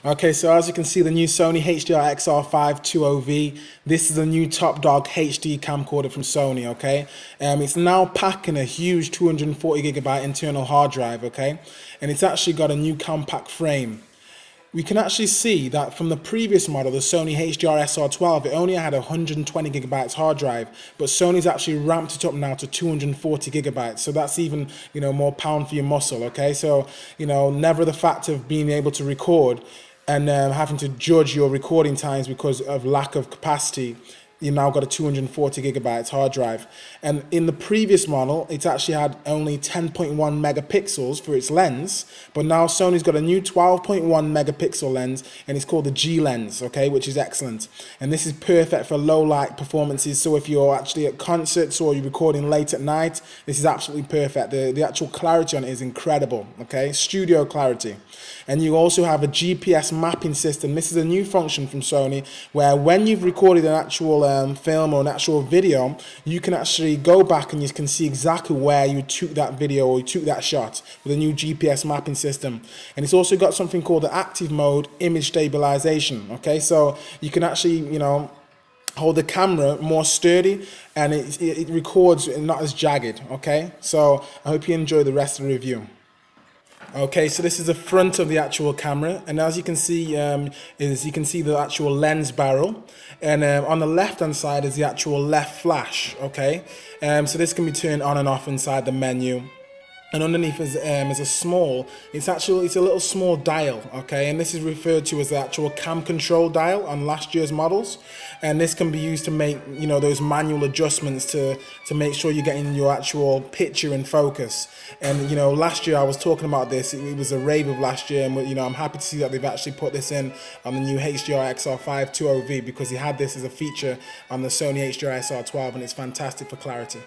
Okay, so as you can see, the new Sony HDR-XR5 20V. This is the new top dog HD camcorder from Sony, okay? It's now packing a huge 240GB internal hard drive, okay? And it's actually got a new compact frame. We can actually see that from the previous model, the Sony HDR-SR12, it only had 120GB hard drive, but Sony's actually ramped it up now to 240GB. So that's even, more pound for your muscle, okay? So, never the fact of being able to record and having to judge your recording times because of lack of capacity. You now got a 240GB hard drive. And in the previous model, it actually had only 10.1 megapixels for its lens, but now Sony's got a new 12.1 megapixel lens, and it's called the G lens, okay, which is excellent. And this is perfect for low light performances. So if you're actually at concerts or you're recording late at night, this is absolutely perfect. The actual clarity on it is incredible, okay, studio clarity. And you also have a GPS mapping system. This is a new function from Sony where when you've recorded an actual film or an actual video, you can actually go back and you can see exactly where you took that video or you took that shot with a new GPS mapping system. And it's also got something called the active mode image stabilization, okay? So you can actually, hold the camera more sturdy and it records not as jagged, okay? So I hope you enjoy the rest of the review. Okay, so this is the front of the actual camera, and as you can see, the actual lens barrel, and on the left hand side is the actual left flash. Okay, so this can be turned on and off inside the menu. And underneath is it's a little small dial, okay, and this is referred to as the actual cam control dial on last year's models, and this can be used to make those manual adjustments to make sure you're getting your actual picture in focus. And last year I was talking about this, it was a rave of last year, and I'm happy to see that they've actually put this in on the new HDR-XR5 20V, because they had this as a feature on the Sony HDR-SR12, and it's fantastic for clarity.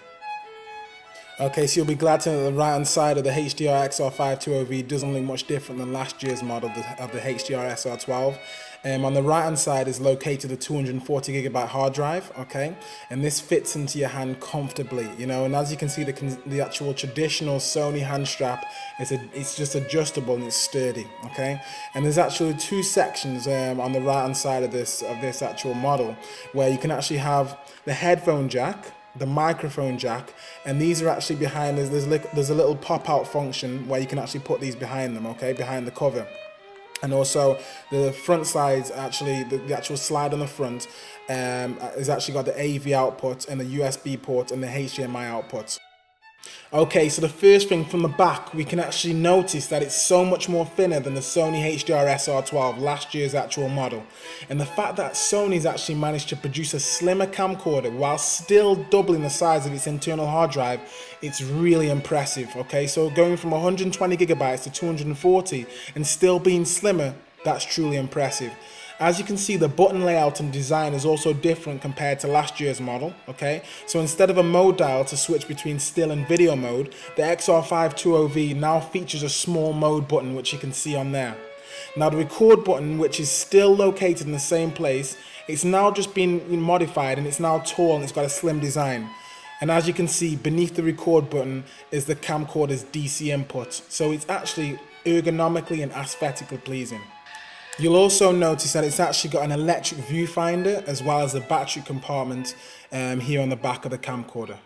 Okay, so you'll be glad to know that the right hand side of the HDR-XR5 20V doesn't look much different than last year's model of the HDR-SR12. On the right hand side is located a 240GB hard drive, okay, and this fits into your hand comfortably, and as you can see, the actual traditional Sony hand strap it's just adjustable and it's sturdy, okay. And there's actually two sections on the right hand side of this actual model where you can actually have the headphone jack, the microphone jack, and these are actually behind. There's a little pop-out function where you can actually put these behind them, okay, behind the cover. And also the front sides, actually the actual slide on the front has actually got the AV output and the USB port and the HDMI output. Okay, so the first thing from the back, we can actually notice that it's so much more thinner than the Sony HDR-SR12, last year's actual model. And the fact that Sony's actually managed to produce a slimmer camcorder while still doubling the size of its internal hard drive, it's really impressive, okay? So going from 120GB to 240 and still being slimmer, that's truly impressive. As you can see, the button layout and design is also different compared to last year's model, okay? So instead of a mode dial to switch between still and video mode, the XR5 20V now features a small mode button, which you can see on there. Now the record button, which is still located in the same place, it's now just been modified and it's now tall and it's got a slim design. And as you can see, beneath the record button is the camcorder's DC input. So it's actually ergonomically and aesthetically pleasing. You'll also notice that it's actually got an electric viewfinder as well as a battery compartment here on the back of the camcorder.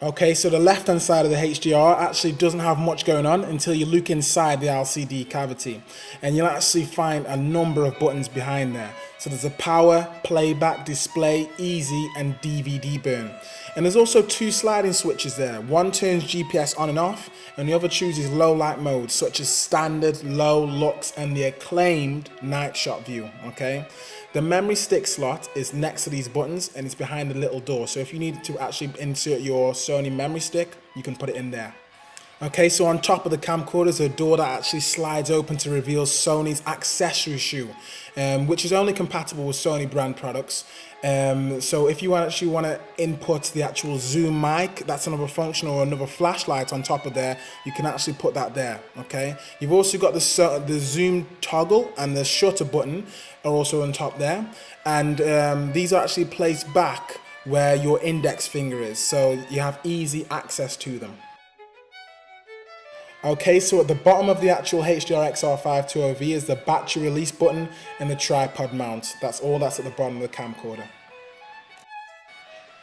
Okay, so the left hand side of the HDR actually doesn't have much going on until you look inside the LCD cavity, and you'll actually find a number of buttons behind there. So there's a power, playback, display, easy, and DVD burn. And there's also two sliding switches there. One turns GPS on and off, and the other chooses low light modes such as standard, low, lux, and the acclaimed night shot view, okay? The memory stick slot is next to these buttons and it's behind the little door. So if you need to actually insert your Sony memory stick, you can put it in there. Okay, so on top of the camcorder is a door that actually slides open to reveal Sony's accessory shoe, which is only compatible with Sony brand products. So if you actually want to input the actual zoom mic, that's another function, or another flashlight on top of there, you can actually put that there, okay? You've also got the zoom toggle and the shutter button are also on top there. And these are actually placed back where your index finger is, so you have easy access to them. Okay, so at the bottom of the actual HDR XR520V is the battery release button and the tripod mount. That's all that's at the bottom of the camcorder.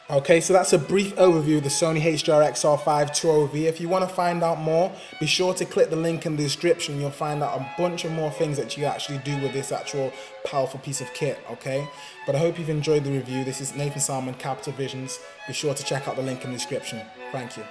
Okay, so that's a brief overview of the Sony HDR XR520V. If you want to find out more, be sure to click the link in the description. You'll find out a bunch of more things that you actually do with this actual powerful piece of kit, okay? But I hope you've enjoyed the review. This is Nathan Salmon, Capital Visions. Be sure to check out the link in the description. Thank you.